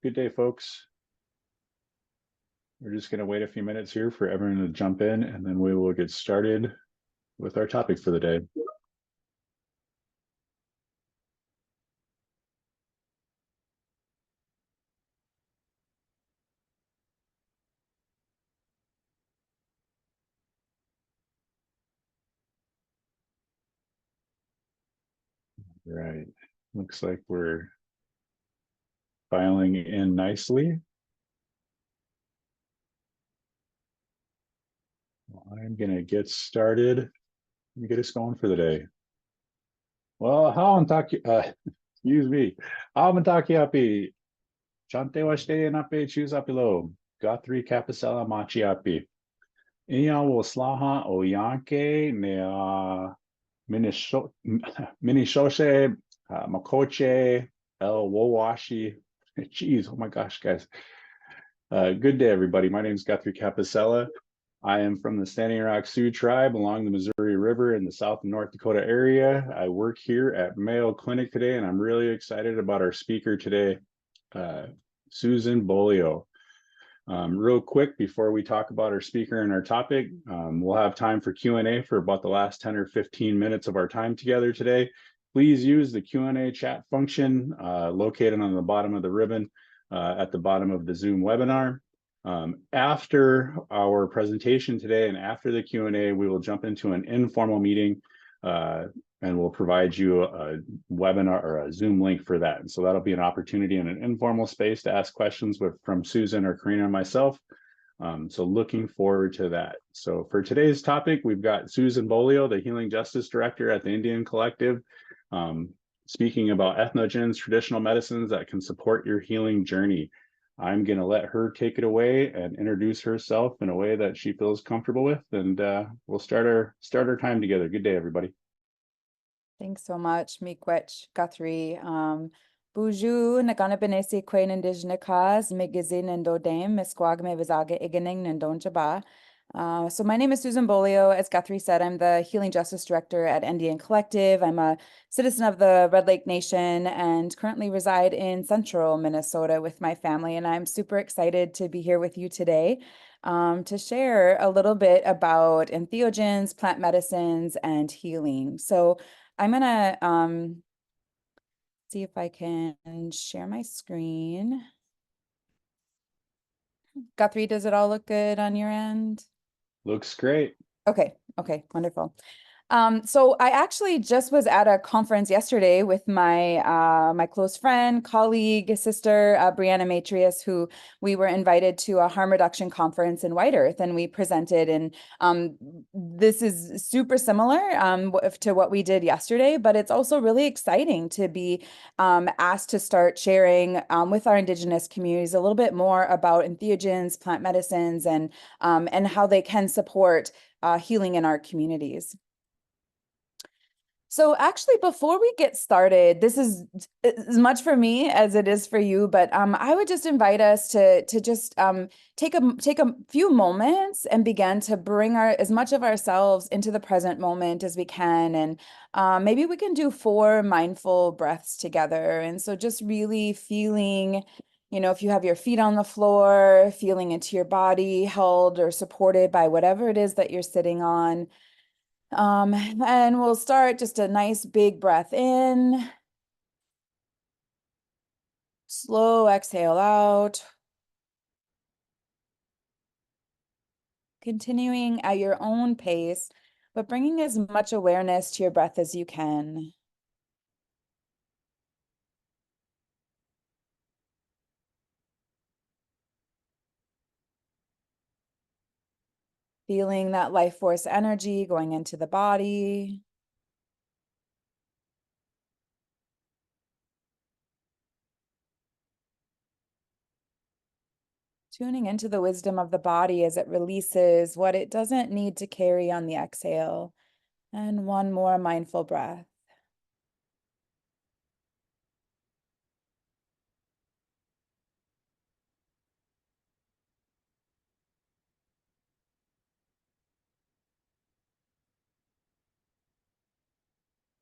Good day, folks. We're just going to wait a few minutes here for everyone to jump in, and then we will get started with our topic for the day. Right. Looks like we're filing in nicely. I'm going to get started and get us going for the day. Well, excuse me. Hawantaki api. Chante wa shite nape choose apilo. Guthrie Capicella machi api. Inya wo slaha o yanke ne Minishoshe, Makoche, El Wowashi. Jeez, oh my gosh, guys. Good day, everybody. My name is Guthrie Capicella. I am from the Standing Rock Sioux tribe along the Missouri River in the South and North Dakota area. I work here at Mayo Clinic today, and I'm really excited about our speaker today, Susan Bolio. Real quick, before we talk about our speaker and our topic, we'll have time for Q&A for about the last 10 or 15 minutes of our time together today. Please use the Q&A chat function located on the bottom of the ribbon at the bottom of the Zoom webinar. After our presentation today and after the Q&A, we will jump into an informal meeting and we'll provide you a webinar or a Zoom link for that. And so that'll be an opportunity in an informal space to ask questions from Susan or Karina and myself. So looking forward to that. So for today's topic, we've got Susan Bolio, the Healing Justice Director at the Indian Collective, speaking about ethnogens, traditional medicines that can support your healing journey. I'm going to let her take it away and introduce herself in a way that she feels comfortable with, and we'll start our time together. Good day, everybody. Thanks so much, Miigwech Guthrie. Buju Naganabanesi Quain Indigenicas, Migazin and Dodame, Misquagme Vizaga Iganing and Donjaba. So my name is Susan Bolio. As Guthrie said, I'm the Healing Justice Director at Indian Collective. I'm a citizen of the Red Lake Nation and currently reside in central Minnesota with my family. And I'm super excited to be here with you today to share a little bit about entheogens, plant medicines, and healing. So I'm gonna see if I can share my screen. Guthrie, does it all look good on your end? Looks great. Okay, wonderful. So I actually just was at a conference yesterday with my close friend, colleague, sister, Brianna Matrius, who we were invited to a harm reduction conference in White Earth, and we presented. And this is super similar to what we did yesterday, but it's also really exciting to be asked to start sharing with our Indigenous communities a little bit more about entheogens, plant medicines, and how they can support healing in our communities. So actually, before we get started, this is as much for me as it is for you, but I would just invite us to just take a few moments and begin to bring as much of ourselves into the present moment as we can, and maybe we can do 4 mindful breaths together. And so just really feeling, if you have your feet on the floor, feeling into your body held or supported by whatever it is that you're sitting on. And we'll start just a nice big breath in. Slow exhale out. Continuing at your own pace, but bringing as much awareness to your breath as you can. Feeling that life force energy going into the body. Tuning into the wisdom of the body as it releases what it doesn't need to carry on the exhale. And one more mindful breath.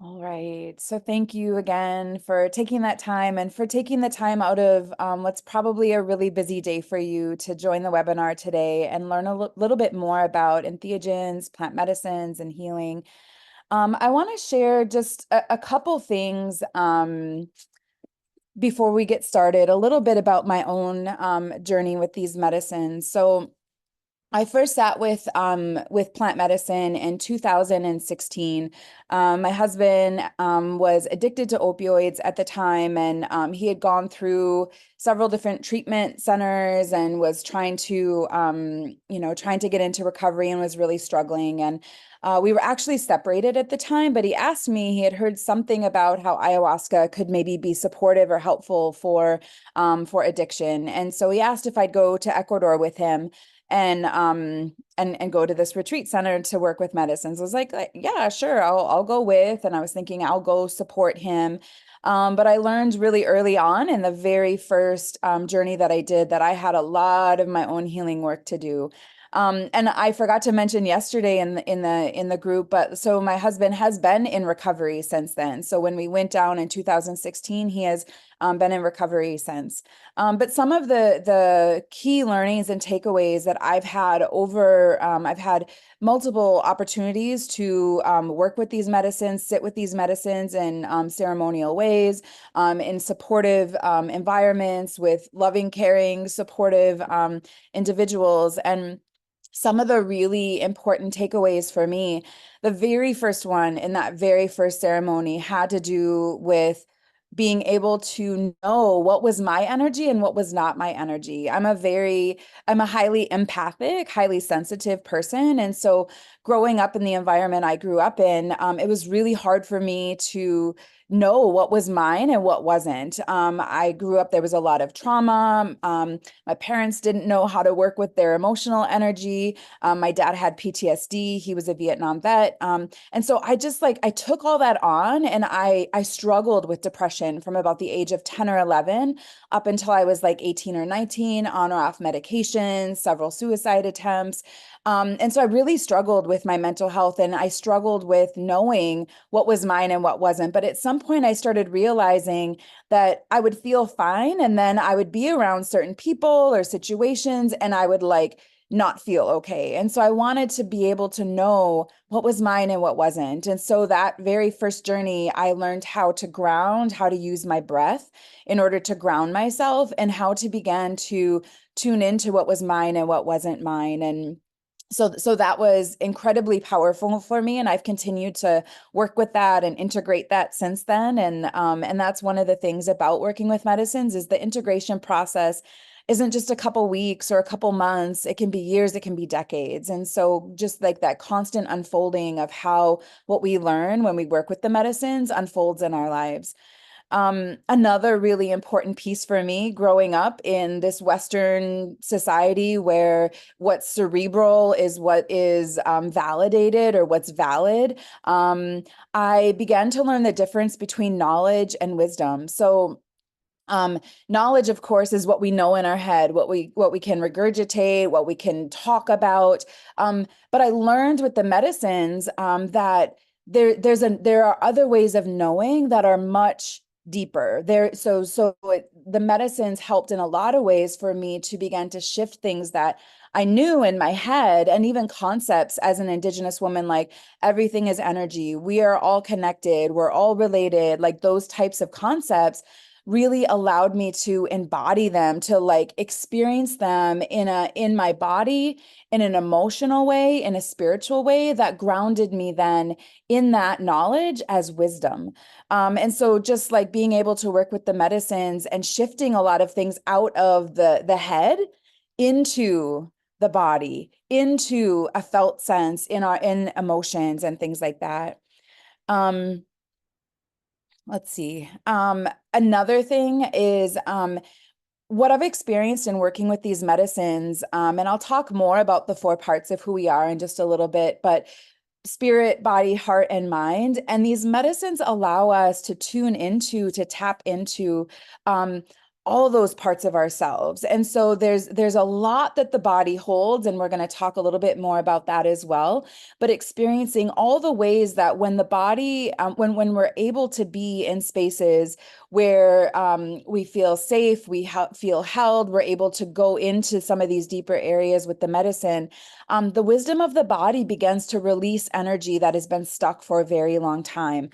All right. So thank you again for taking that time and for taking the time out of what's probably a really busy day for you to join the webinar today and learn a little bit more about entheogens, plant medicines, and healing. I want to share just a couple things before we get started, a little bit about my own journey with these medicines. So I first sat with plant medicine in 2016. My husband was addicted to opioids at the time, and he had gone through several different treatment centers and was trying to trying to get into recovery and was really struggling. And we were actually separated at the time, but he asked me, he had heard something about how ayahuasca could maybe be supportive or helpful for addiction. And so he asked if I'd go to Ecuador with him and go to this retreat center to work with medicines. I was like, yeah, sure, I'll go with. And I was thinking I'll go support him. But I learned really early on in the very first journey that I did that I had a lot of my own healing work to do. And I forgot to mention yesterday in the group, but so my husband has been in recovery since then. So when we went down in 2016, he has been in recovery since. But some of the key learnings and takeaways that I've had I've had multiple opportunities to work with these medicines, sit with these medicines in ceremonial ways, in supportive environments with loving, caring, supportive individuals. And some of the really important takeaways for me, the very first one in that very first ceremony had to do with being able to know what was my energy and what was not my energy. I'm a highly empathic, highly sensitive person. And so growing up in the environment I grew up in, it was really hard for me to know what was mine and what wasn't. I grew up, there was a lot of trauma. My parents didn't know how to work with their emotional energy. My dad had PTSD. He was a Vietnam vet. And so I just I took all that on, and I struggled with depression from about the age of 10 or 11 up until I was like 18 or 19, on or off medications, several suicide attempts. And so I really struggled with my mental health, and I struggled with knowing what was mine and what wasn't. But at some point I started realizing that I would feel fine, and then I would be around certain people or situations and I would not feel okay. And so I wanted to be able to know what was mine and what wasn't. And so that very first journey, I learned how to ground, how to use my breath in order to ground myself, and how to begin to tune into what was mine and what wasn't mine. And so that was incredibly powerful for me, and I've continued to work with that and integrate that since then. And that's one of the things about working with medicines, is the integration process isn't just a couple weeks or a couple months. It can be years, it can be decades. And so just like that constant unfolding of how what we learn when we work with the medicines unfolds in our lives. Another really important piece for me growing up in this Western society where what's cerebral is what is validated or what's valid, I began to learn the difference between knowledge and wisdom. So knowledge, of course, is what we know in our head, what we can regurgitate, what we can talk about. But I learned with the medicines that there are other ways of knowing that are much deeper. The medicines helped in a lot of ways for me to begin to shift things that I knew in my head, and even concepts as an Indigenous woman, like everything is energy, we are all connected, we're all related, like those types of concepts really allowed me to embody them, to experience them in my body, in an emotional way, in a spiritual way that grounded me then in that knowledge as wisdom. And so just being able to work with the medicines and shifting a lot of things out of the head into the body, into a felt sense, in emotions and things like that. Let's see. Another thing is what I've experienced in working with these medicines, and I'll talk more about the 4 parts of who we are in just a little bit, but spirit, body, heart, and mind. And these medicines allow us to tune into, to tap into all those parts of ourselves. And so there's a lot that the body holds, and we're going to talk a little bit more about that as well. But experiencing all the ways that when the body, when we're able to be in spaces where we feel safe, we feel held, we're able to go into some of these deeper areas with the medicine, the wisdom of the body begins to release energy that has been stuck for a very long time.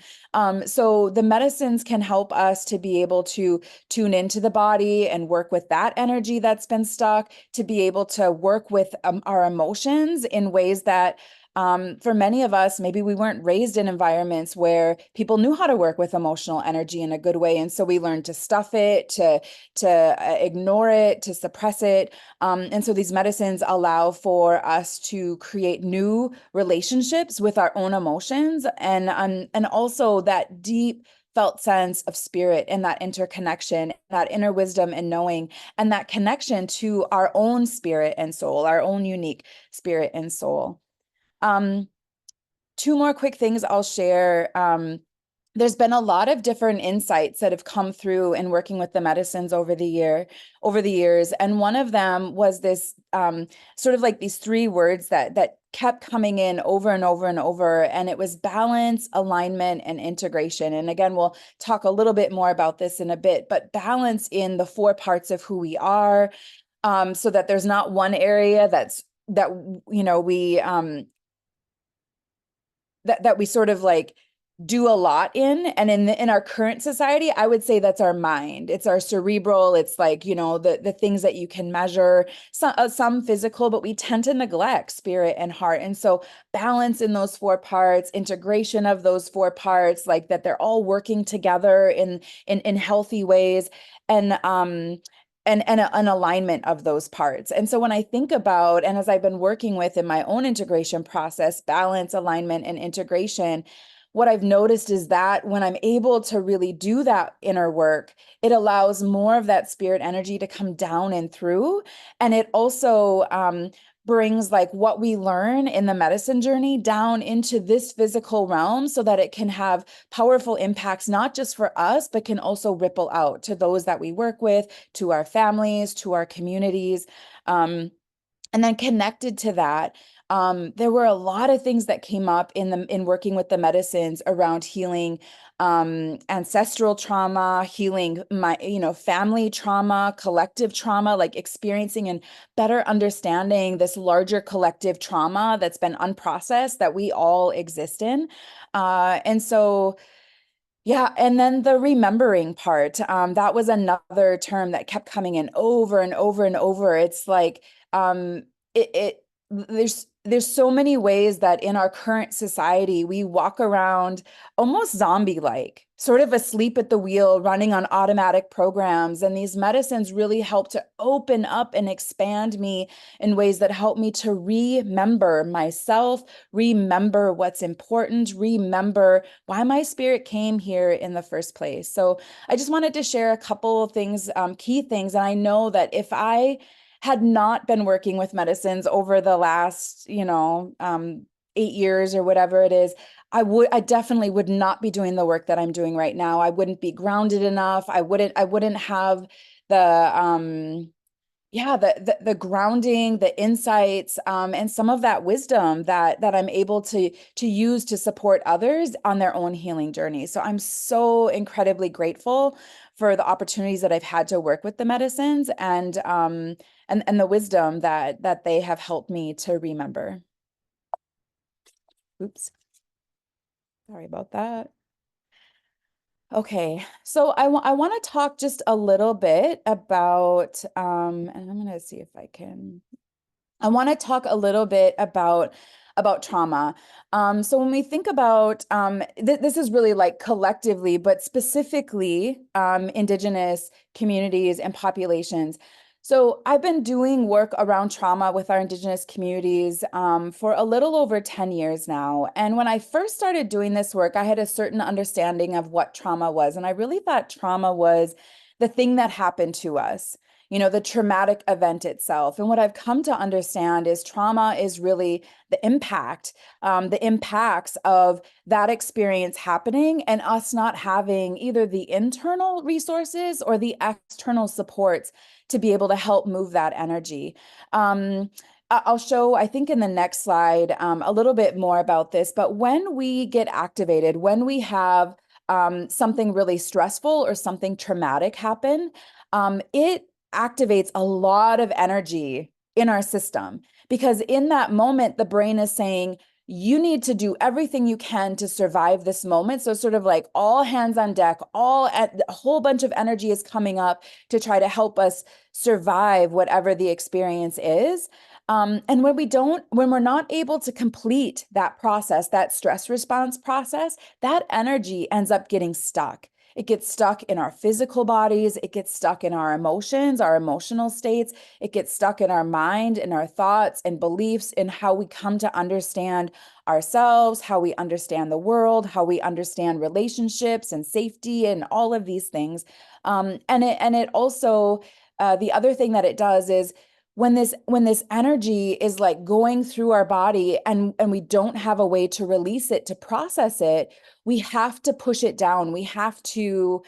So the medicines can help us to be able to tune into the body and work with that energy that's been stuck, to be able to work with our emotions in ways that for many of us, maybe we weren't raised in environments where people knew how to work with emotional energy in a good way. And so we learned to stuff it, to ignore it, to suppress it. And so these medicines allow for us to create new relationships with our own emotions, and also that deep felt sense of spirit and that interconnection, that inner wisdom and knowing, and that connection to our own spirit and soul, our own unique spirit and soul. Two more quick things I'll share. There's been a lot of different insights that have come through in working with the medicines over the years. And one of them was this sort of like these three words that kept coming in over and over and over. And it was balance, alignment, and integration. And again, we'll talk a little bit more about this in a bit, but balance in the four parts of who we are, so that there's not one area that we sort of like do a lot in. And in our current society, I would say that's our mind. It's our cerebral. It's like, the things that you can measure, some physical, but we tend to neglect spirit and heart. And so balance in those four parts, integration of those four parts, like that they're all working together in healthy ways, and an alignment of those parts. And so when I think about, and as I've been working with in my own integration process, balance, alignment, and integration, what I've noticed is that when I'm able to really do that inner work, it allows more of that spirit energy to come down and through. And it also brings like what we learn in the medicine journey down into this physical realm, so that it can have powerful impacts, not just for us, but can also ripple out to those that we work with, to our families, to our communities. And then connected to that, there were a lot of things that came up in working with the medicines around healing ancestral trauma, healing my, family trauma, collective trauma, like experiencing and better understanding this larger collective trauma that's been unprocessed that we all exist in. And so, yeah, and then the remembering part, that was another term that kept coming in over and over and over. It's like, there's so many ways that in our current society, we walk around almost zombie-like, sort of asleep at the wheel, running on automatic programs. And these medicines really help to open up and expand me in ways that help me to remember myself, remember what's important, remember why my spirit came here in the first place. So I just wanted to share a couple of things, key things. And I know that if I had not been working with medicines over the last, 8 years or whatever it is, I definitely would not be doing the work that I'm doing right now. I wouldn't be grounded enough. I wouldn't have the the grounding, the insights, and some of that wisdom that I'm able to use to support others on their own healing journey. So I'm so incredibly grateful for the opportunities that I've had to work with the medicines, and the wisdom that they have helped me to remember. Oops. Sorry about that. Okay, so I want to talk just a little bit about, and I'm going to see if I can. I want to talk a little bit about trauma. So when we think about, this is really like collectively, but specifically Indigenous communities and populations. So I've been doing work around trauma with our Indigenous communities for a little over 10 years now. And when I first started doing this work, I had a certain understanding of what trauma was. And I really thought trauma was the thing that happened to us. the traumatic event itself. And what I've come to understand is trauma is really the impacts of that experience happening and us not having either the internal resources or the external supports to be able to help move that energy. I'll show, I think in the next slide, a little bit more about this, but when we get activated, when we have something really stressful or something traumatic happen, it activates a lot of energy in our system, because in that moment, the brain is saying, you need to do everything you can to survive this moment. So sort of like all hands on deck, a whole bunch of energy is coming up to try to help us survive whatever the experience is. And when we're not able to complete that process, that stress response process, that energy ends up getting stuck. It gets stuck in our physical bodies. It gets stuck in our emotions, our emotional states. It gets stuck in our mind and our thoughts and beliefs, and how we come to understand ourselves, how we understand the world, how we understand relationships and safety and all of these things. And it also, the other thing that it does is, when this energy is like going through our body and we don't have a way to release it, to process it, we have to push it down. We have to,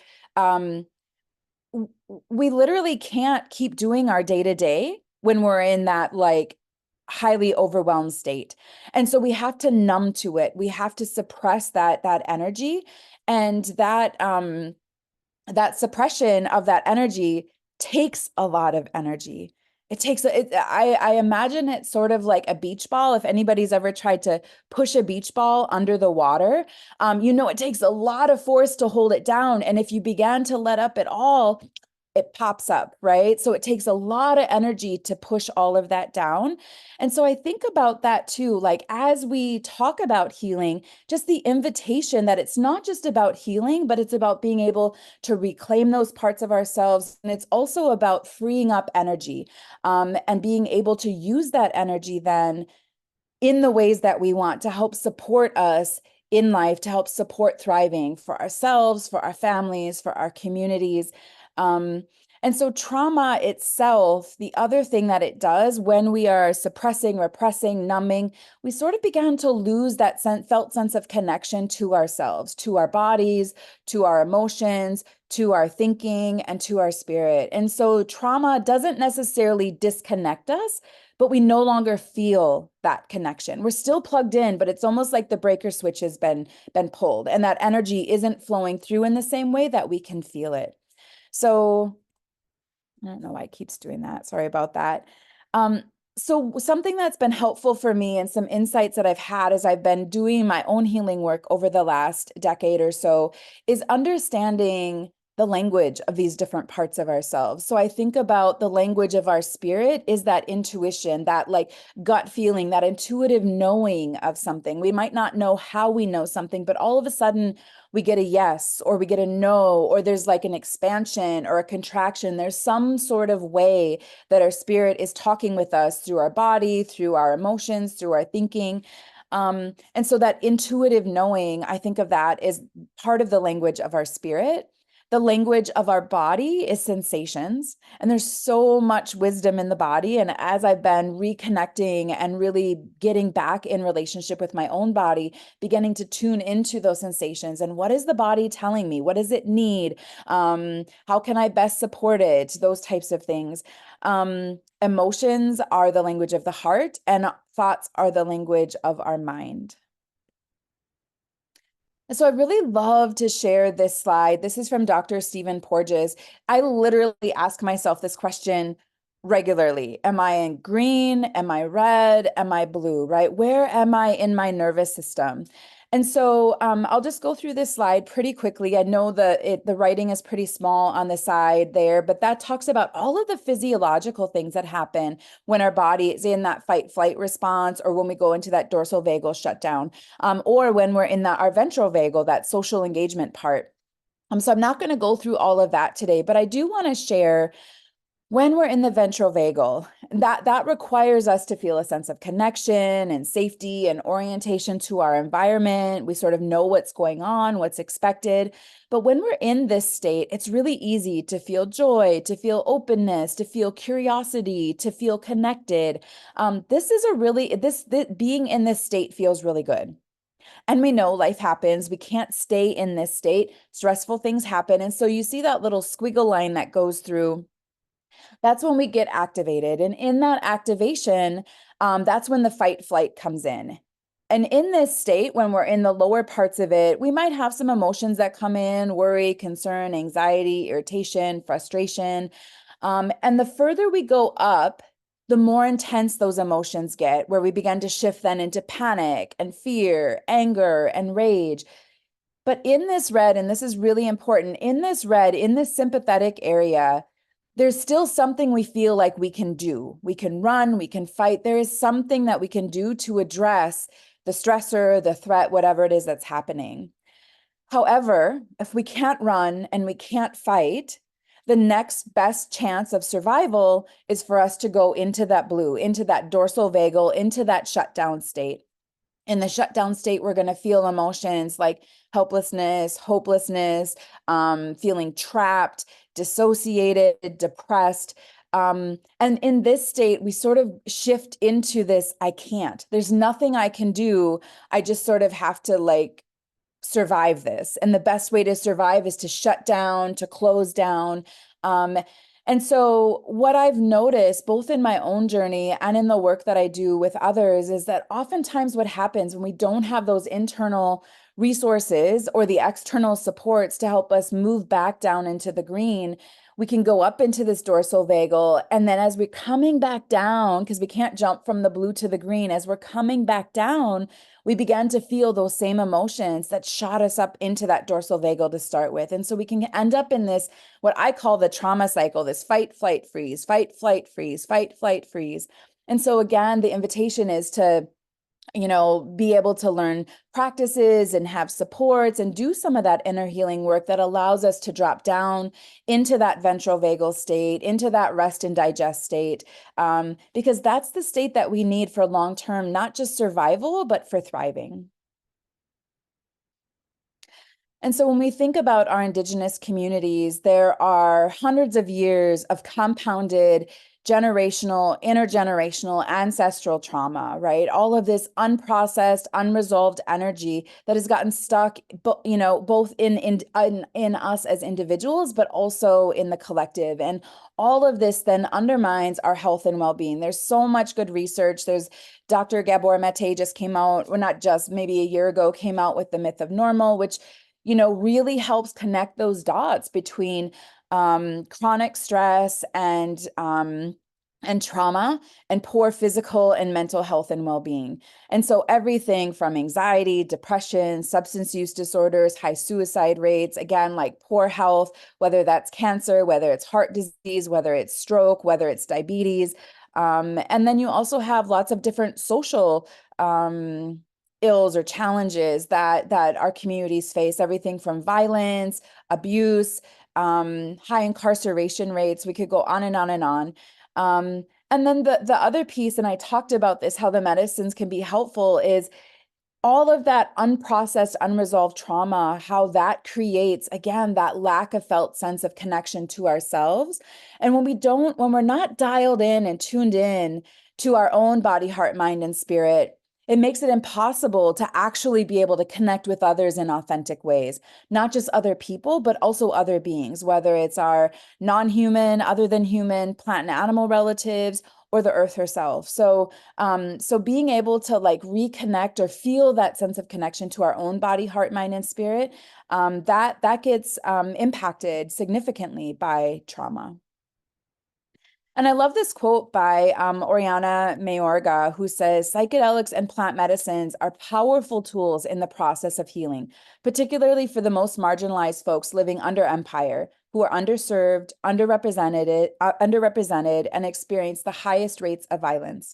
we literally can't keep doing our day to day when we're in that like highly overwhelmed state. And so we have to numb to it. We have to suppress that energy, and that suppression of that energy takes a lot of energy. I imagine it's sort of like a beach ball. If anybody's ever tried to push a beach ball under the water, it takes a lot of force to hold it down. And if you began to let up at all, it pops up, right? So it takes a lot of energy to push all of that down. And so I think about that too, like as we talk about healing, just the invitation that it's not just about healing, but it's about being able to reclaim those parts of ourselves. And it's also about freeing up energy, and being able to use that energy then in the ways that we want to help support us in life, to help support thriving for ourselves, for our families, for our communities. And so trauma itself, the other thing that it does when we are suppressing, repressing, numbing, we sort of began to lose that felt sense of connection to ourselves, to our bodies, to our emotions, to our thinking, and to our spirit. And so trauma doesn't necessarily disconnect us, but we no longer feel that connection. We're still plugged in, but it's almost like the breaker switch has been pulled, and that energy isn't flowing through in the same way that we can feel it. So I don't know why it keeps doing that. Sorry about that. So something that's been helpful for me and some insights that I've had as I've been doing my own healing work over the last decade or so is understanding the language of these different parts of ourselves. So I think about the language of our spirit is that intuition, that like gut feeling, that intuitive knowing of something. We might not know how we know something, but all of a sudden we get a yes, or we get a no, or there's like an expansion or a contraction. There's some sort of way that our spirit is talking with us through our body, through our emotions, through our thinking. And so that intuitive knowing, I think of that as part of the language of our spirit. The language of our body is sensations, and there's so much wisdom in the body. And as I've been reconnecting and really getting back in relationship with my own body, beginning to tune into those sensations and what is the body telling me? What does it need? How can I best support it? Those types of things. Emotions are the language of the heart, and thoughts are the language of our mind. So I really love to share this slide. This is from Dr. Stephen Porges. I literally ask myself this question regularly. Am I in green? Am I red? Am I blue, right? Where am I in my nervous system? And so I'll just go through this slide pretty quickly. I know the writing is pretty small on the side there, but that talks about all of the physiological things that happen when our body is in that fight flight response, or when we go into that dorsal vagal shutdown, or when we're in our ventral vagal, that social engagement part. So I'm not going to go through all of that today, but I do want to share When we're in the ventral vagal, that requires us to feel a sense of connection and safety and orientation to our environment. We sort of know what's going on, what's expected. But when we're in this state, it's really easy to feel joy, to feel openness, to feel curiosity, to feel connected. This is a really, this being in this state feels really good. And we know life happens. We can't stay in this state. Stressful things happen. And so you see that little squiggle line that goes through. That's when we get activated. And in that activation, that's when the fight flight comes in. And in this state, when we're in the lower parts of it, we might have some emotions that come in: worry, concern, anxiety, irritation, frustration. And the further we go up, the more intense those emotions get, where we begin to shift then into panic and fear, anger, and rage. But in this red, and this is really important, in this red, in this sympathetic area, there's still something we feel like we can do. We can run, we can fight. There is something that we can do to address the stressor, the threat, whatever it is that's happening. However, if we can't run and we can't fight, the next best chance of survival is for us to go into that blue, into that dorsal vagal, into that shutdown state. In the shutdown state, we're going to feel emotions like helplessness, hopelessness, feeling trapped, dissociated, depressed. And in this state, we sort of shift into this, I can't. There's nothing I can do. I just sort of have to like survive this. And the best way to survive is to shut down, to close down. And so what I've noticed both in my own journey and in the work that I do with others is that oftentimes what happens when we don't have those internal resources or the external supports to help us move back down into the green, we can go up into this dorsal vagal. And then as we're coming back down, because we can't jump from the blue to the green, as we're coming back down, we began to feel those same emotions that shot us up into that dorsal vagal to start with. And so we can end up in this, what I call the trauma cycle, this fight, flight, freeze, fight, flight, freeze, fight, flight, freeze. And so again, the invitation is to, be able to learn practices and have supports and do some of that inner healing work that allows us to drop down into that ventral vagal state, into that rest and digest state, because that's the state that we need for long-term, not just survival, but for thriving. And so when we think about our Indigenous communities, there are hundreds of years of compounded generational, intergenerational, ancestral trauma, right? All of this unprocessed, unresolved energy that has gotten stuck, both in us as individuals, but also in the collective. And all of this then undermines our health and well-being. There's so much good research. There's Dr. Gabor Mate just came out, well, not just, maybe a year ago, came out with The Myth of Normal, which really helps connect those dots between chronic stress and trauma and poor physical and mental health and well-being. And so everything from anxiety, depression, substance use disorders, high suicide rates, again, like poor health, whether that's cancer, whether it's heart disease, whether it's stroke, whether it's diabetes. And then you also have lots of different social ills or challenges that our communities face, everything from violence, abuse, high incarceration rates. We could go on and on and on. And then the other piece, and I talked about this, how the medicines can be helpful, is all of that unprocessed, unresolved trauma, how that creates, again, that lack of felt sense of connection to ourselves. And when we're not dialed in and tuned in to our own body, heart, mind, and spirit, it makes it impossible to actually be able to connect with others in authentic ways, not just other people, but also other beings, whether it's our non-human, other than human, plant and animal relatives, or the earth herself. So being able to like reconnect or feel that sense of connection to our own body, heart, mind, and spirit, that gets impacted significantly by trauma. And I love this quote by Oriana Mayorga, who says, psychedelics and plant medicines are powerful tools in the process of healing, particularly for the most marginalized folks living under empire, who are underserved, underrepresented, and experience the highest rates of violence.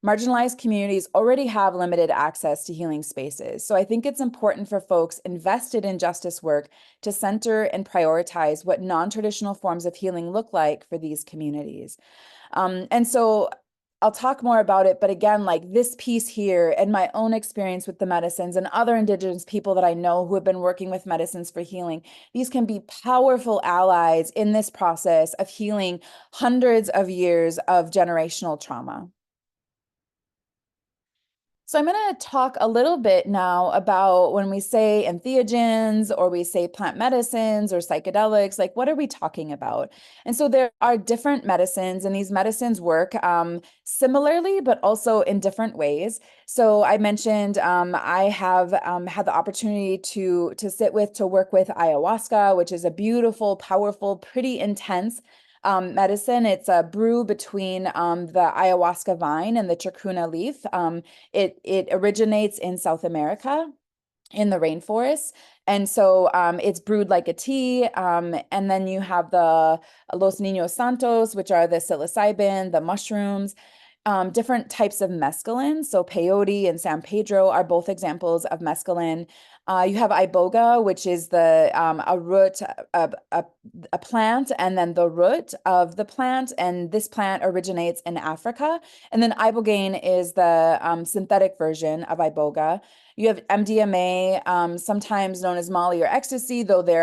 marginalized communities already have limited access to healing spaces. So I think it's important for folks invested in justice work to center and prioritize what non-traditional forms of healing look like for these communities. And so I'll talk more about it, but again, like this piece here and my own experience with the medicines and other Indigenous people that I know who have been working with medicines for healing, these can be powerful allies in this process of healing hundreds of years of generational trauma. So I'm going to talk a little bit now about when we say entheogens or we say plant medicines or psychedelics, like what are we talking about? And so there are different medicines, and these medicines work similarly, but also in different ways. So I mentioned I have had the opportunity to work with ayahuasca, which is a beautiful, powerful, pretty intense medicine. It's a brew between the ayahuasca vine and the chacruna leaf. It originates in South America in the rainforest. And so it's brewed like a tea. And then you have the Los Niños Santos, which are the psilocybin, the mushrooms, different types of mescaline. So peyote and San Pedro are both examples of mescaline. You have iboga, which is the a root, a plant, and then the root of the plant. And this plant originates in Africa. And then ibogaine is the synthetic version of iboga. You have MDMA, sometimes known as Molly or ecstasy, though they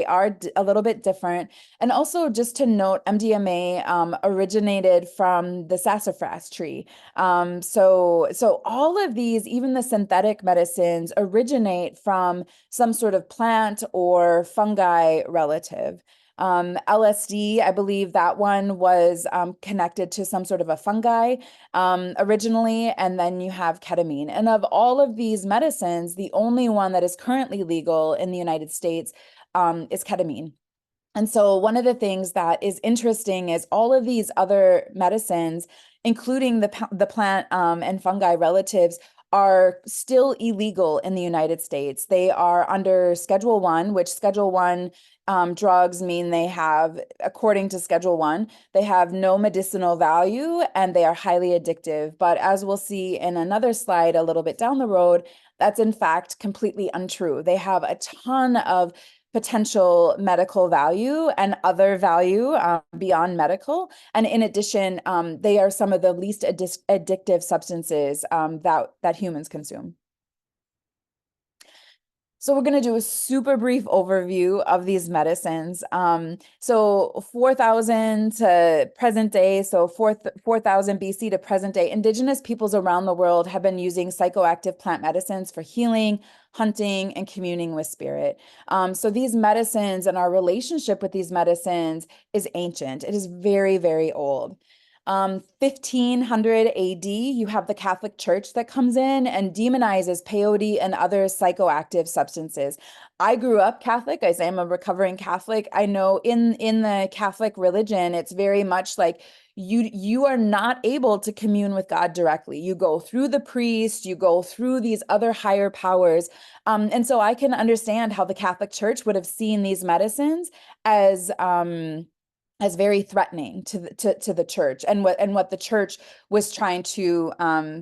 are a little bit different. And also, just to note, MDMA originated from the sassafras tree. So all of these, even the synthetic medicines, originate from some sort of plant or fungi relative. LSD, I believe that one was connected to some sort of a fungi originally, and then you have ketamine. And of all of these medicines, the only one that is currently legal in the United States is ketamine. And so one of the things that is interesting is all of these other medicines, including the plant and fungi relatives, are still illegal in the United States. They are under Schedule 1, which Schedule 1 drugs mean they have, according to Schedule 1, they have no medicinal value and they are highly addictive. But as we'll see in another slide a little bit down the road, that's in fact completely untrue. They have a ton of potential medical value and other value beyond medical. And in addition, they are some of the least addictive substances that humans consume. So we're going to do a super brief overview of these medicines. So 4,000 to present day, so 4,000 BC to present day, Indigenous peoples around the world have been using psychoactive plant medicines for healing, hunting, and communing with spirit. So these medicines and our relationship with these medicines is ancient. It is very, very old. 1500 AD, you have the Catholic Church that comes in and demonizes peyote and other psychoactive substances. I grew up Catholic. I say I'm a recovering Catholic. I know in the Catholic religion, it's very much like you are not able to commune with God directly. You go through the priest, you go through these other higher powers. And so I can understand how the Catholic Church would have seen these medicines as very threatening to the church and what the church was trying to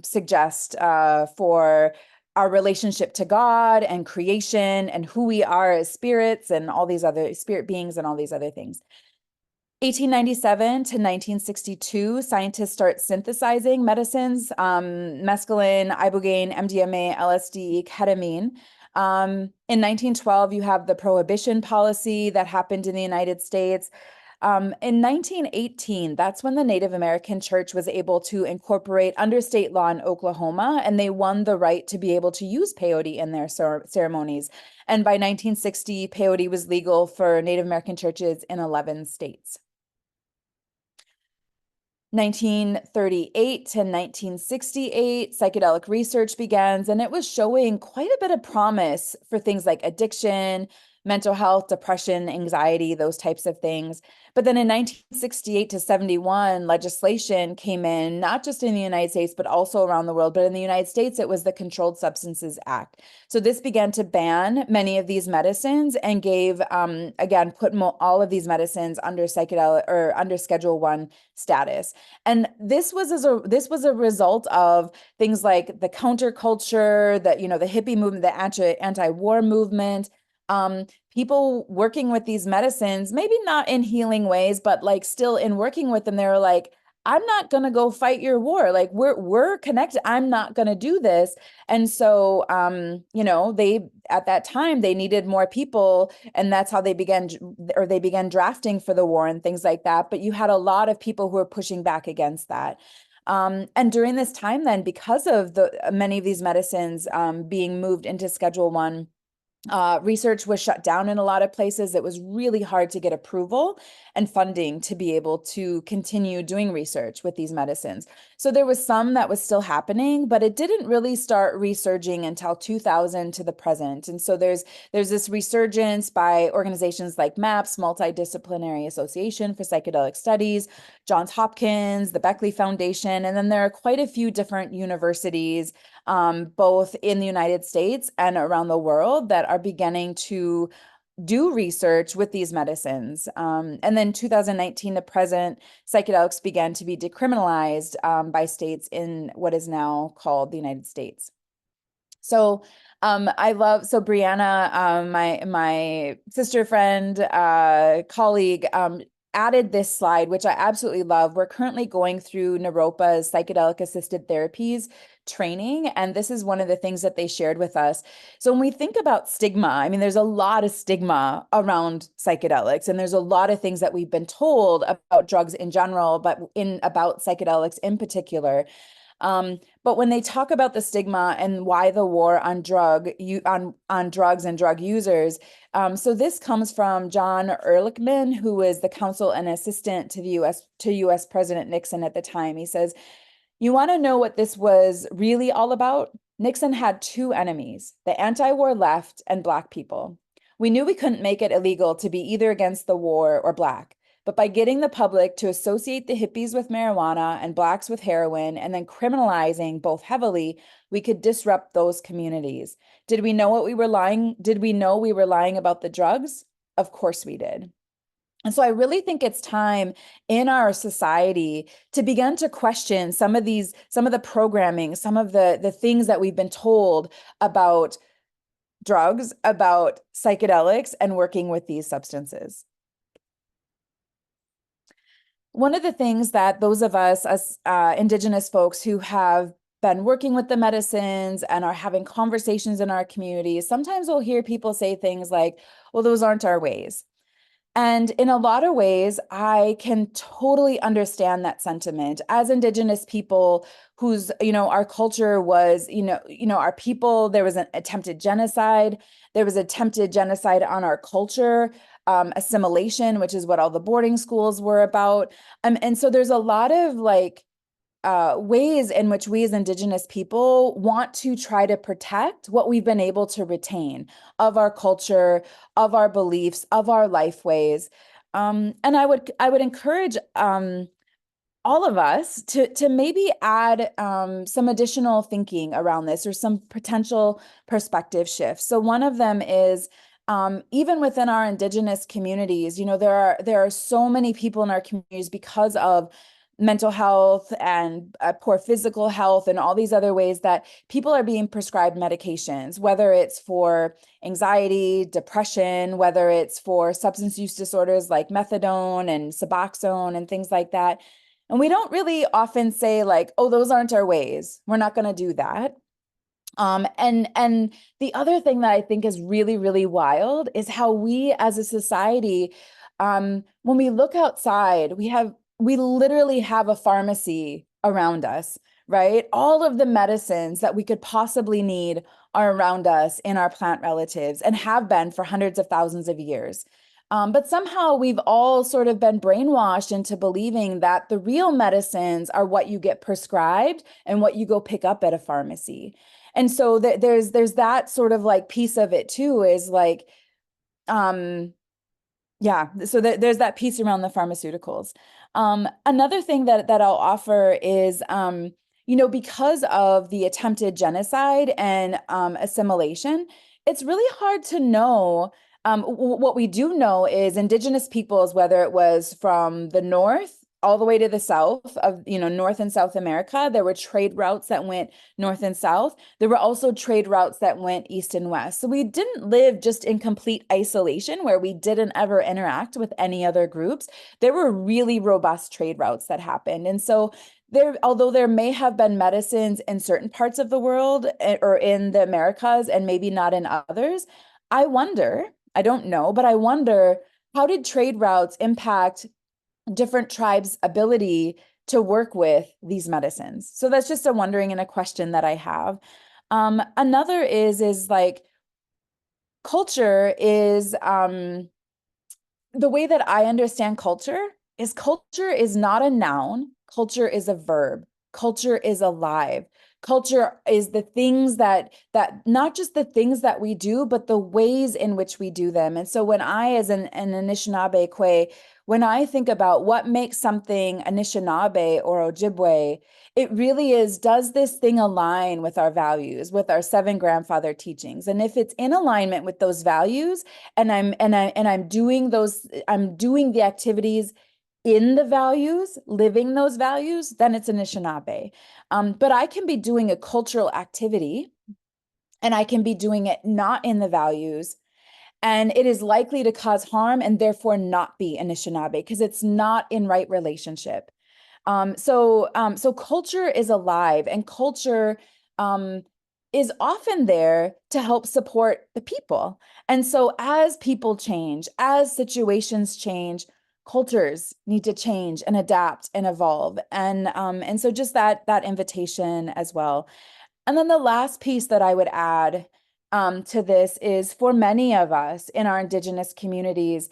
suggest for our relationship to God and creation and who we are as spirits and all these other spirit beings and all these other things. 1897 to 1962, scientists start synthesizing medicines, mescaline, ibogaine, MDMA, LSD, ketamine. In 1912, you have the prohibition policy that happened in the United States. In 1918, that's when the Native American Church was able to incorporate under state law in Oklahoma, and they won the right to be able to use peyote in their ceremonies. And by 1960, peyote was legal for Native American churches in 11 states. 1938 to 1968, psychedelic research begins, and it was showing quite a bit of promise for things like addiction, mental health, depression, anxiety, those types of things. But then in 1968 to 71, legislation came in, not just in the United States, but also around the world. But in the United States, it was the Controlled Substances Act. So this began to ban many of these medicines and gave, again, put all of these medicines under psychedelic or under Schedule 1 status. And this was a result of things like the counterculture, that, the hippie movement, the anti-war movement, people working with these medicines, maybe not in healing ways, but like still in working with them, they were like, I'm not going to go fight your war. Like we're connected. I'm not going to do this. And so, they, at that time, they needed more people, and that's how they began drafting for the war and things like that. But you had a lot of people who were pushing back against that. And during this time then, because of many of these medicines, being moved into Schedule 1, research was shut down in a lot of places. It was really hard to get approval and funding to be able to continue doing research with these medicines. So there was some that was still happening, but it didn't really start resurging until 2000 to the present. And so there's this resurgence by organizations like MAPS, Multidisciplinary Association for Psychedelic Studies, Johns Hopkins, the Beckley Foundation, and then there are quite a few different universities, both in the United States and around the world, that are beginning to do research with these medicines. And then 2019 to present, psychedelics began to be decriminalized by states in what is now called the United States. So Brianna, my sister friend, colleague, added this slide, which I absolutely love. We're currently going through Naropa's psychedelic assisted therapies training, and this is one of the things that they shared with us. So when we think about stigma, I mean, there's a lot of stigma around psychedelics, and there's a lot of things that we've been told about drugs in general, but about psychedelics in particular. But when they talk about the stigma and why the war on drugs and drug users, so this comes from John Ehrlichman, who was the counsel and assistant to U.S. President Nixon at the time. He says, "You want to know what this was really all about? Nixon had two enemies, the anti-war left and Black people. We knew we couldn't make it illegal to be either against the war or Black. But by getting the public to associate the hippies with marijuana and Blacks with heroin, and then criminalizing both heavily, we could disrupt those communities. Did we know we were lying about the drugs? Of course we did." And so I really think it's time in our society to begin to question some of the programming, some of the things that we've been told about drugs, about psychedelics, and working with these substances. One of the things that those of us as Indigenous folks who have been working with the medicines and are having conversations in our communities, sometimes we'll hear people say things like, well, those aren't our ways. And in a lot of ways, I can totally understand that sentiment. As Indigenous people whose, our culture was, our people, there was an attempted genocide. There was attempted genocide on our culture, assimilation, which is what all the boarding schools were about. And so there's a lot of ways in which we as Indigenous people want to try to protect what we've been able to retain of our culture, of our beliefs, of our life ways. And I would encourage all of us to maybe add some additional thinking around this, or some potential perspective shifts. So one of them is, even within our Indigenous communities, there are so many people in our communities, because of mental health and poor physical health and all these other ways, that people are being prescribed medications, whether it's for anxiety, depression, whether it's for substance use disorders like methadone and Suboxone and things like that. And we don't really often say like, oh, those aren't our ways. We're not going to do that. And the other thing that I think is really, really wild is how we as a society, when we look outside, we literally have a pharmacy around us, right? All of the medicines that we could possibly need are around us in our plant relatives, and have been for hundreds of thousands of years. But somehow we've all sort of been brainwashed into believing that the real medicines are what you get prescribed and what you go pick up at a pharmacy. And so there's that sort of like piece of it too, is like, yeah, so there's that piece around the pharmaceuticals. Another thing that I'll offer is, because of the attempted genocide and assimilation, it's really hard to know. What we do know is indigenous peoples, whether it was from the north all the way to the south of, North and South America, there were trade routes that went north and south. There were also trade routes that went east and west. So we didn't live just in complete isolation where we didn't ever interact with any other groups. There were really robust trade routes that happened. And so although there may have been medicines in certain parts of the world or in the Americas and maybe not in others, I don't know, but I wonder, how did trade routes impact different tribes' ability to work with these medicines? So that's just a wondering and a question that I have. Another is like culture is the way that I understand culture is not a noun, culture is a verb. Culture is alive. Culture is the things that not just the things that we do, but the ways in which we do them. And so when I, as an Anishinaabe Kwe, when I think about what makes something Anishinaabe or Ojibwe, it really is, does this thing align with our values, with our seven grandfather teachings? And if it's in alignment with those values, and I'm doing the activities in the values, living those values, then it's Anishinaabe. But I can be doing a cultural activity and I can be doing it not in the values, and it is likely to cause harm and therefore not be Anishinaabe because it's not in right relationship. So culture is alive, and culture is often there to help support the people. And so as people change, as situations change, cultures need to change and adapt and evolve. And so just that invitation as well. And then the last piece that I would add to this is, for many of us in our Indigenous communities,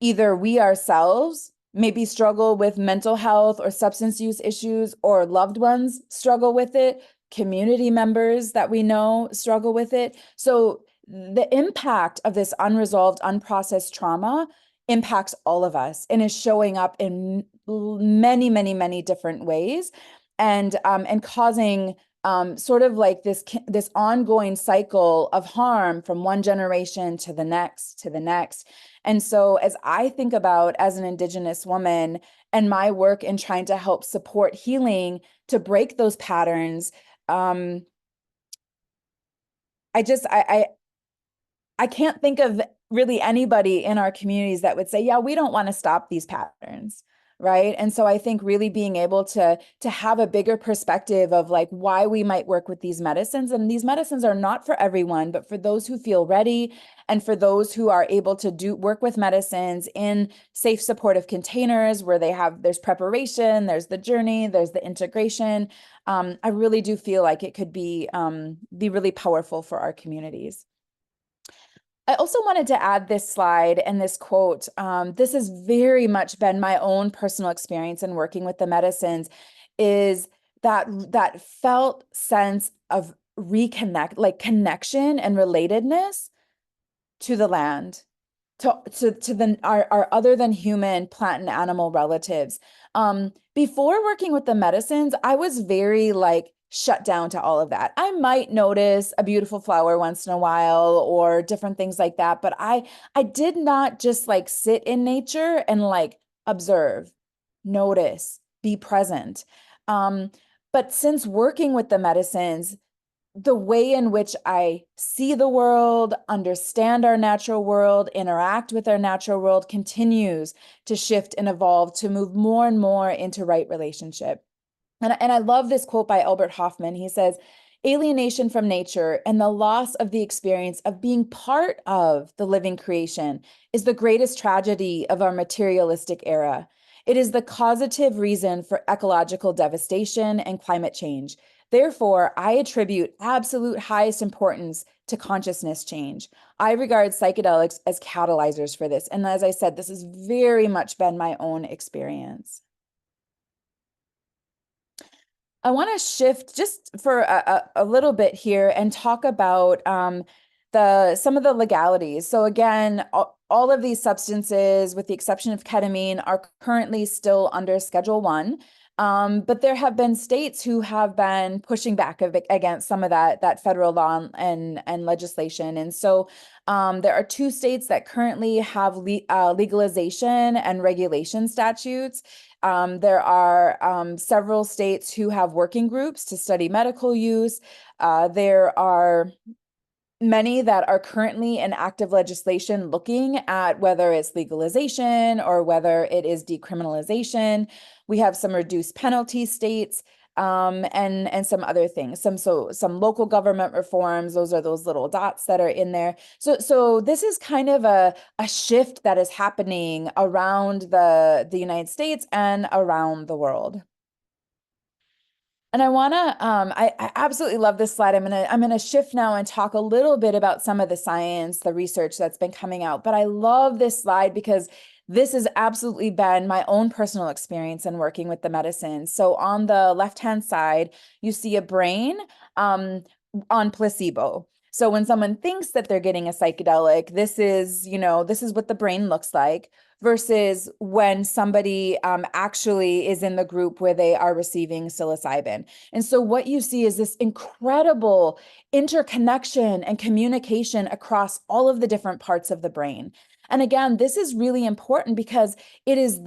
either we ourselves maybe struggle with mental health or substance use issues, or loved ones struggle with it, community members that we know struggle with it. So the impact of this unresolved, unprocessed trauma impacts all of us and is showing up in many, many, many different ways, and causing sort of like this ongoing cycle of harm from one generation to the next to the next. And so as I think about, as an Indigenous woman and my work in trying to help support healing to break those patterns, I can't think of really anybody in our communities that would say, yeah, we don't want to stop these patterns. Right. And so I think really being able to have a bigger perspective of like why we might work with these medicines. And these medicines are not for everyone, but for those who feel ready, and for those who are able to work with medicines in safe, supportive containers where there's preparation, there's the journey, there's the integration. I really do feel like it could be really powerful for our communities. I also wanted to add this slide and this quote. This has very much been my own personal experience in working with the medicines, is that felt sense of connection and relatedness to the land, to our other than human plant and animal relatives. Before working with the medicines, I was very shut down to all of that. I might notice a beautiful flower once in a while or different things like that, but I did not just sit in nature and observe, notice, be present. But since working with the medicines, the way in which I see the world, understand our natural world, interact with our natural world continues to shift and evolve to move more and more into right relationship. And I love this quote by Albert Hoffman. He says, alienation from nature and the loss of the experience of being part of the living creation is the greatest tragedy of our materialistic era. It is the causative reason for ecological devastation and climate change. Therefore, I attribute absolute highest importance to consciousness change. I regard psychedelics as catalyzers for this. And as I said, this has very much been my own experience. I want to shift just for a little bit here and talk about some of the legalities. So again, all of these substances, with the exception of ketamine, are currently still under Schedule 1. But there have been states who have been pushing back against some of that federal law and legislation. And so there are 2 states that currently have legalization and regulation statutes. There are several states who have working groups to study medical use. There are many that are currently in active legislation looking at whether it's legalization or whether it is decriminalization. We have some reduced penalty states, and some other things, some local government reforms. Those are those little dots that are in there. So this is kind of a shift that is happening around the United States and around the world. And I absolutely love this slide. I'm gonna shift now and talk a little bit about some of the science, the research that's been coming out. But I love this slide because this has absolutely been my own personal experience in working with the medicine. So on the left-hand side, you see a brain on placebo. So when someone thinks that they're getting a psychedelic, this is what the brain looks like, versus when somebody actually is in the group where they are receiving psilocybin. And so what you see is this incredible interconnection and communication across all of the different parts of the brain. And again, this is really important because it is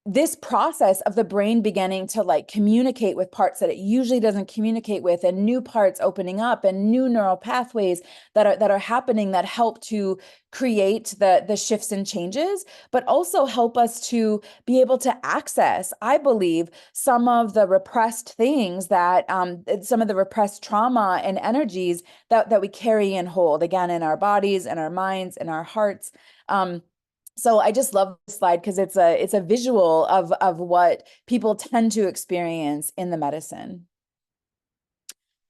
this process of the brain beginning to like communicate with parts that it usually doesn't communicate with, and new parts opening up and new neural pathways that are happening that help to create the shifts and changes, but also help us to be able to access, I believe, some of the repressed things that some of the repressed trauma and energies that we carry and hold, again, in our bodies and our minds and our hearts. So I just love this slide because it's a visual of what people tend to experience in the medicine.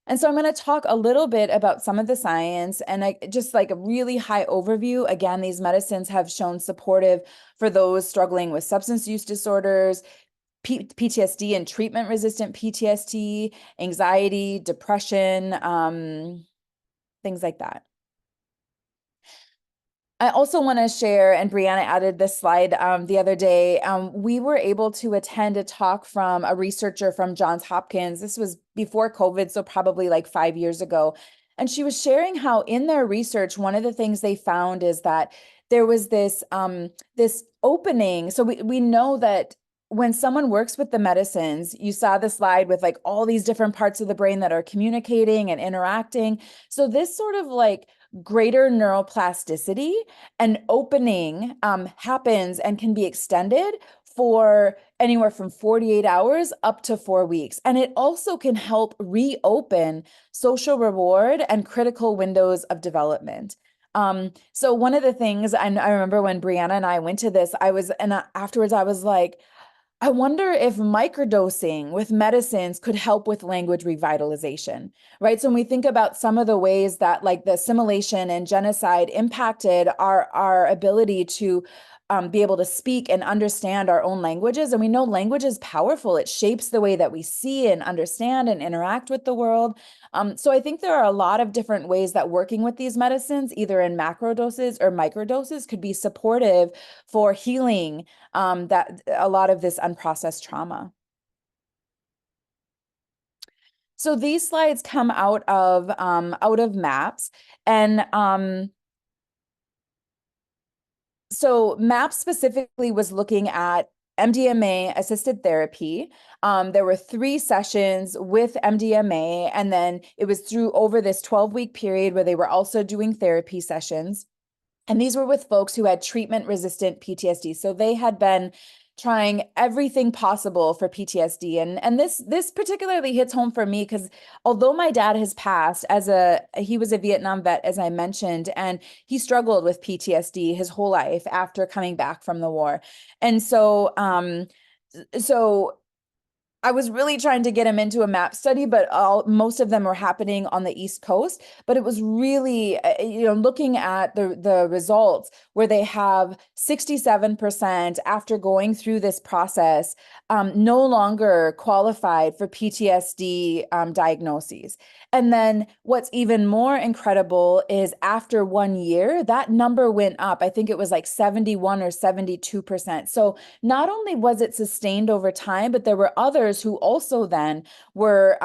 And so I'm going to talk a little bit about some of the science and just like a really high overview. Again, these medicines have shown supportive for those struggling with substance use disorders, PTSD and treatment-resistant PTSD, anxiety, depression, things like that. I also want to share, and Brianna added this slide the other day, we were able to attend a talk from a researcher from Johns Hopkins. This was before COVID, so probably like 5 years ago. And she was sharing how in their research, one of the things they found is that there was this opening. So we know that when someone works with the medicines, you saw the slide with like all these different parts of the brain that are communicating and interacting. So this sort of like greater neuroplasticity and opening happens and can be extended for anywhere from 48 hours up to 4 weeks. And it also can help reopen social reward and critical windows of development. So one of the things I remember when Brianna and I went to this, afterwards I was like, I wonder if microdosing with medicines could help with language revitalization, right? So when we think about some of the ways that like the assimilation and genocide impacted our ability to be able to speak and understand our own languages. And we know language is powerful. It shapes the way that we see and understand and interact with the world. So I think there are a lot of different ways that working with these medicines, either in macro doses or micro doses, could be supportive for healing that a lot of this unprocessed trauma. So these slides come out of MAPS, and so MAPS specifically was looking at MDMA assisted therapy. There were 3 sessions with MDMA, and then it was through over this 12-week period where they were also doing therapy sessions. And these were with folks who had treatment-resistant PTSD. So they had been trying everything possible for PTSD. And this particularly hits home for me because although my dad has passed he was a Vietnam vet, as I mentioned, and he struggled with PTSD his whole life after coming back from the war. And so I was really trying to get him into a map study, but most of them were happening on the East Coast. But it was really, looking at the results where they have 67% after going through this process, no longer qualified for PTSD diagnoses. And then what's even more incredible is after 1 year, that number went up. I think it was like 71 or 72%. So not only was it sustained over time, but there were others who also then were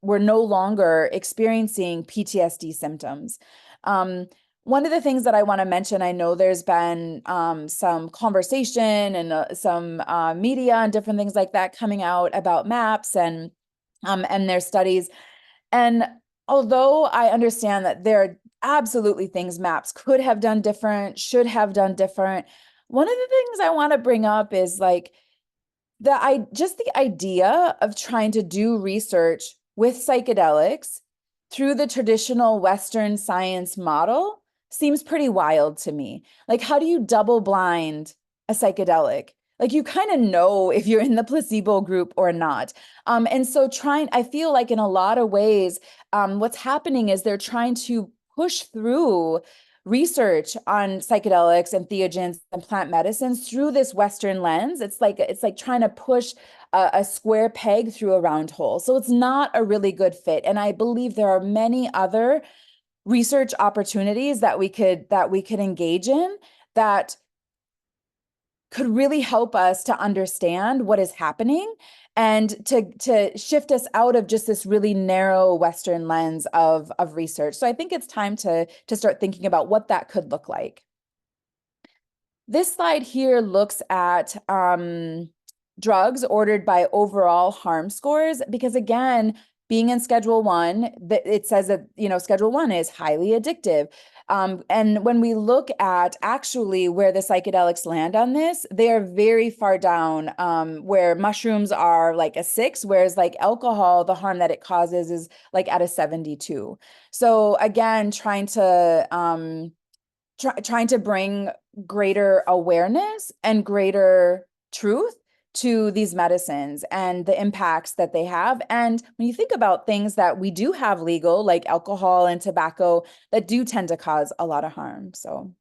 no longer experiencing PTSD symptoms. One of the things that I want to mention, I know there's been some conversation and some media and different things like that coming out about MAPS and their studies. And although I understand that there are absolutely things MAPS could have done different, should have done different, one of the things I want to bring up is like just the idea of trying to do research with psychedelics through the traditional Western science model seems pretty wild to me. Like, how do you double blind a psychedelic? Like, you kind of know if you're in the placebo group or not. And so I feel like in a lot of ways, what's happening is they're trying to push through research on psychedelics and theogens and plant medicines through this Western lens. It's like trying to push a square peg through a round hole. So it's not a really good fit. And I believe there are many other research opportunities that we could engage in that could really help us to understand what is happening and to shift us out of just this really narrow Western lens of research. So I think it's time to start thinking about what that could look like. This slide here looks at drugs ordered by overall harm scores, because again, being in Schedule 1, it says that, Schedule 1 is highly addictive. And when we look at actually where the psychedelics land on this, they are very far down, where mushrooms are like a 6, whereas like alcohol, the harm that it causes is like at a 72. So again, trying to bring greater awareness and greater truth to these medicines and the impacts that they have. And when you think about things that we do have legal, like alcohol and tobacco, that do tend to cause a lot of harm. So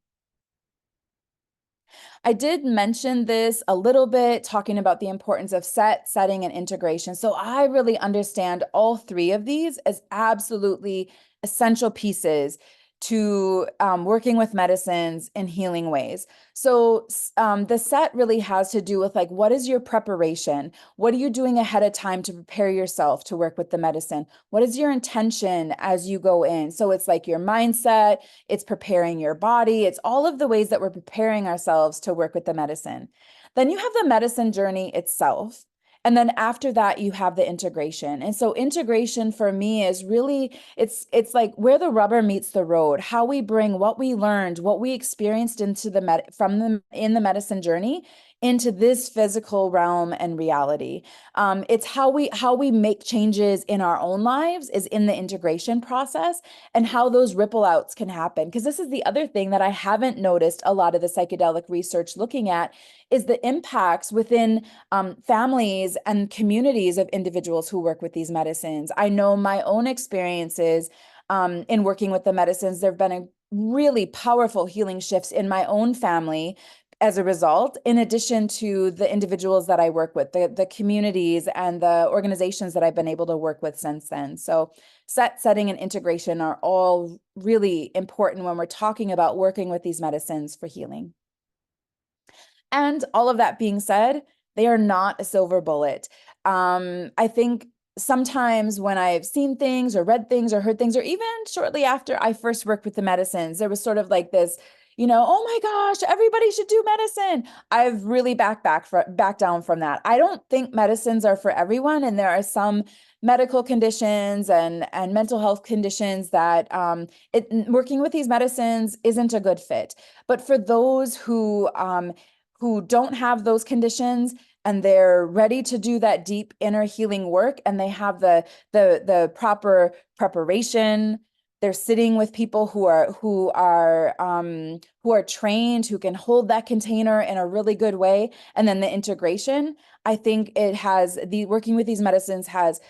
I did mention this a little bit, talking about the importance of setting, and integration. So I really understand all three of these as absolutely essential pieces to working with medicines in healing ways. So the set really has to do with like, what is your preparation? What are you doing ahead of time to prepare yourself to work with the medicine? What is your intention as you go in? So it's like your mindset, it's preparing your body, it's all of the ways that we're preparing ourselves to work with the medicine. Then you have the medicine journey itself. And then after that, you have the integration. And so integration for me is really, it's like where the rubber meets the road, how we bring what we learned, what we experienced into in the medicine journey into this physical realm and reality. It's how we make changes in our own lives is in the integration process, and how those ripple outs can happen. Because this is the other thing that I haven't noticed a lot of the psychedelic research looking at is the impacts within families and communities of individuals who work with these medicines. I know my own experiences in working with the medicines. There have been a really powerful healing shifts in my own family as a result, in addition to the individuals that I work with, the communities and the organizations that I've been able to work with since then. So setting, and integration are all really important when we're talking about working with these medicines for healing. And all of that being said, they are not a silver bullet. I think sometimes when I've seen things or read things or heard things, or even shortly after I first worked with the medicines, there was sort of like this, oh my gosh, everybody should do medicine. I've really backed down from that. I don't think medicines are for everyone. And there are some medical conditions and mental health conditions that working with these medicines isn't a good fit. But for those who don't have those conditions and they're ready to do that deep inner healing work, and they have the proper preparation, they're sitting with people who are trained, who can hold that container in a really good way. And then the integration, I think it has working with these medicines has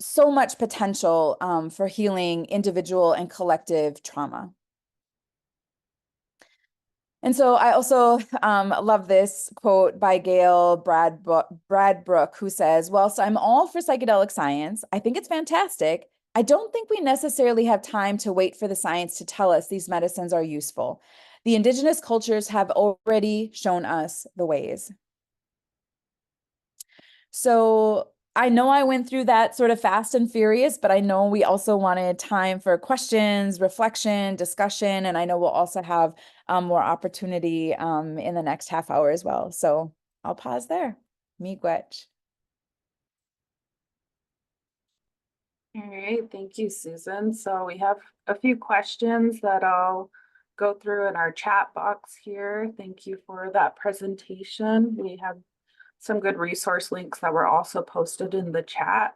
so much potential for healing individual and collective trauma. And so I also love this quote by Gail Bradbrook, who says, "Whilst I'm all for psychedelic science, I think it's fantastic. I don't think we necessarily have time to wait for the science to tell us these medicines are useful. The indigenous cultures have already shown us the ways." So I know I went through that sort of fast and furious, but I know we also wanted time for questions, reflection, discussion, and I know we'll also have more opportunity in the next half hour as well. So I'll pause there. Miigwech. All right, thank you, Susan. So we have a few questions that I'll go through in our chat box here. Thank you for that presentation. We have some good resource links that were also posted in the chat.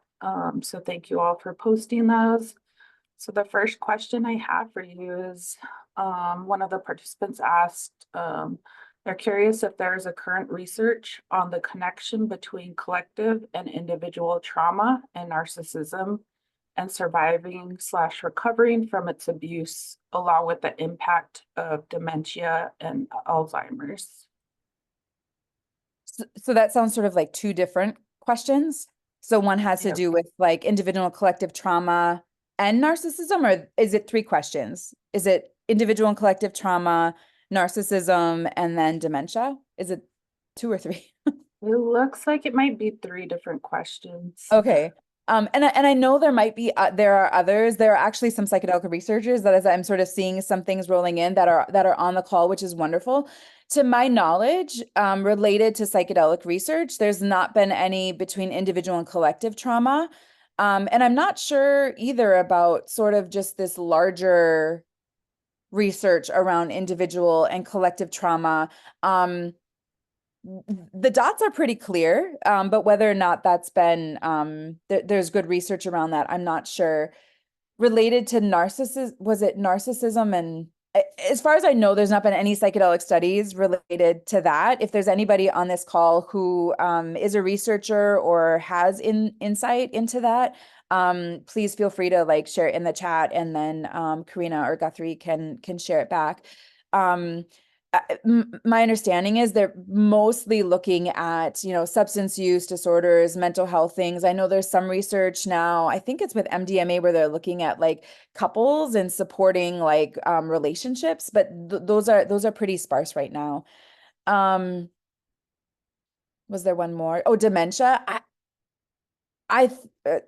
So thank you all for posting those. So the first question I have for you is, one of the participants asked, they're curious if there's a current research on the connection between collective and individual trauma and narcissism and surviving/recovering from its abuse, along with the impact of dementia and Alzheimer's. So that sounds sort of like two different questions. So one has to Yep. do with like individual and collective trauma and narcissism, or is it three questions? Is it individual and collective trauma, narcissism, and then dementia? Is it two or three? It looks like it might be three different questions. Okay. And I know there might be there are others. There are actually some psychedelic researchers that, as I'm sort of seeing some things rolling in that are on the call, which is wonderful. To my knowledge, related to psychedelic research, there's not been any between individual and collective trauma. And I'm not sure either about sort of just this larger research around individual and collective trauma. The dots are pretty clear, but whether or not that's been there's good research around that, I'm not sure. Related to narcissism, was it narcissism? And as far as I know, there's not been any psychedelic studies related to that. If there's anybody on this call who is a researcher or has insight into that, please feel free to like share it in the chat, and then Karina or Guthrie can share it back. My understanding is they're mostly looking at, you know, substance use disorders, mental health things. I know there's some research now, I think it's with MDMA, where they're looking at like couples and supporting like relationships, but those are pretty sparse right now. Was there one more? Oh, dementia. I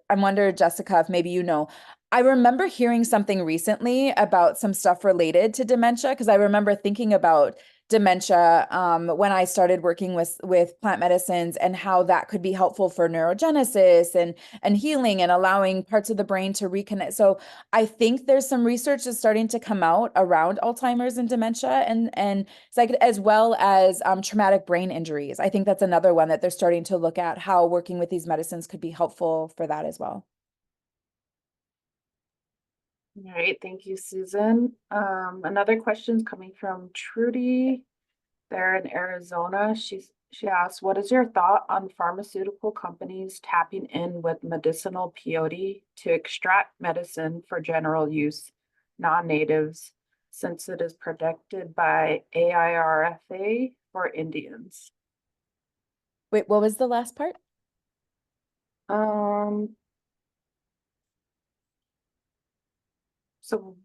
wonder, Jessica, if maybe you know. I remember hearing something recently about some stuff related to dementia, because I remember thinking about dementia when I started working with plant medicines and how that could be helpful for neurogenesis and healing and allowing parts of the brain to reconnect. So I think there's some research that's starting to come out around Alzheimer's and dementia and as well as traumatic brain injuries. I think that's another one that they're starting to look at, how working with these medicines could be helpful for that as well. All right, thank you, Susan. Another question's coming from Trudy. They're in Arizona. She asked, what is your thought on pharmaceutical companies tapping in with medicinal peyote to extract medicine for general use, non-natives, since it is protected by AIRFA for Indians? Wait, what was the last part? So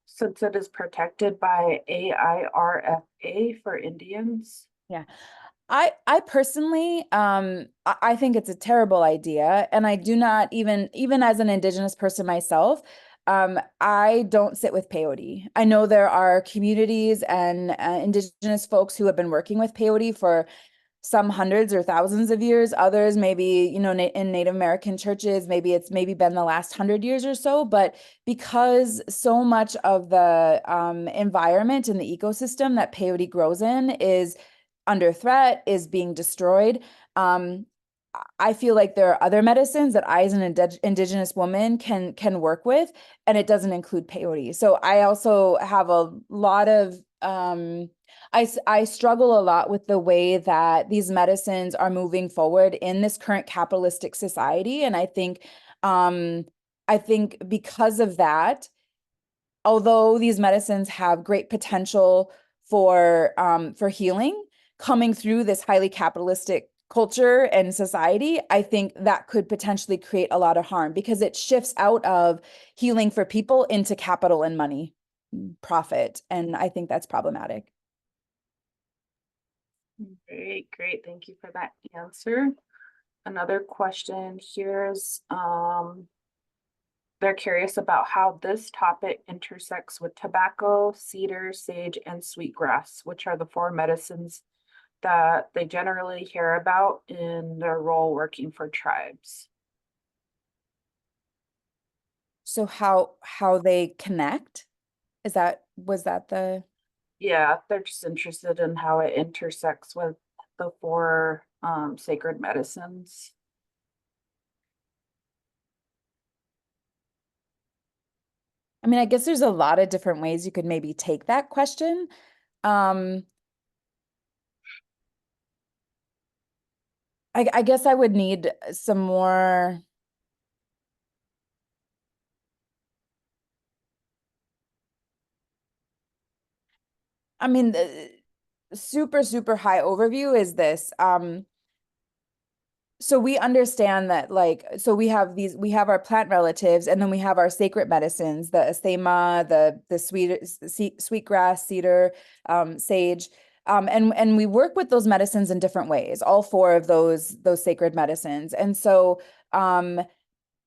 since it is protected by AIRFA for Indians. Yeah. I personally I think it's a terrible idea, and I do not even as an Indigenous person myself, I don't sit with peyote. I know there are communities and Indigenous folks who have been working with peyote for some hundreds or thousands of years. Others maybe, you know, in Native American churches, maybe it's been the last 100 years or so. But because so much of the environment and the ecosystem that peyote grows in is under threat, is being destroyed, I feel like there are other medicines that I, as an indigenous woman, can work with, and it doesn't include peyote. So I also have a lot of I struggle a lot with the way that these medicines are moving forward in this current capitalistic society, and I think because of that, although these medicines have great potential for healing, coming through this highly capitalistic culture and society, I think that could potentially create a lot of harm because it shifts out of healing for people into capital and money, profit, and I think that's problematic. Great, great. Thank you for that answer. Another question here is, they're curious about how this topic intersects with tobacco, cedar, sage, and sweetgrass, which are the 4 medicines that they generally hear about in their role working for tribes. So how they connect? Was that the Yeah, they're just interested in how it intersects with the 4 sacred medicines. I mean, I guess there's a lot of different ways you could maybe take that question. I guess I would need some more. I mean, the super high overview is this. So we understand that, like, so we have our plant relatives, and then we have our sacred medicines, the asthema, the sweetgrass, cedar, sage. And we work with those medicines in different ways, all 4 of those sacred medicines. And so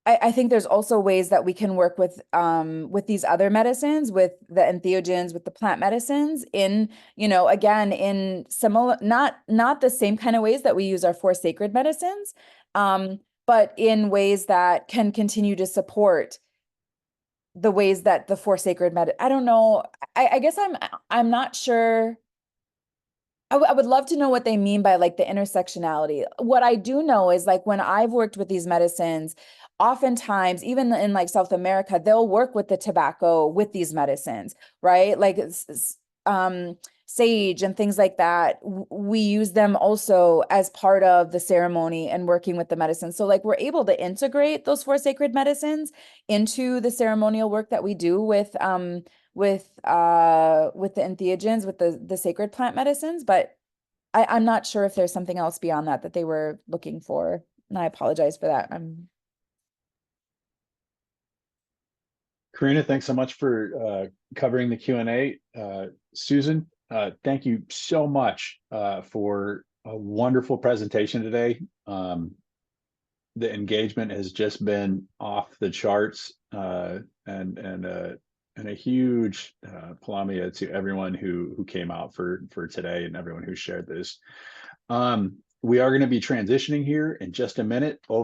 I think there's also ways that we can work with these other medicines, with the entheogens, with the plant medicines in, again, in similar, not the same kind of ways that we use our 4 sacred medicines, but in ways that can continue to support the ways that the 4 sacred I don't know. I guess I'm not sure. I would love to know what they mean by like the intersectionality. What I do know is, like, when I've worked with these medicines, oftentimes, even in like South America, they'll work with the tobacco with these medicines, right? Like sage and things like that. We use them also as part of the ceremony and working with the medicine. So like we're able to integrate those 4 sacred medicines into the ceremonial work that we do with the entheogens, with the sacred plant medicines, but I'm not sure if there's something else beyond that they were looking for. And I apologize for that. Karina, thanks so much for covering the Q&A. Susan, thank you so much for a wonderful presentation today. The engagement has just been off the charts, and a huge palamia to everyone who came out for today and everyone who shared this. We are going to be transitioning here in just a minute.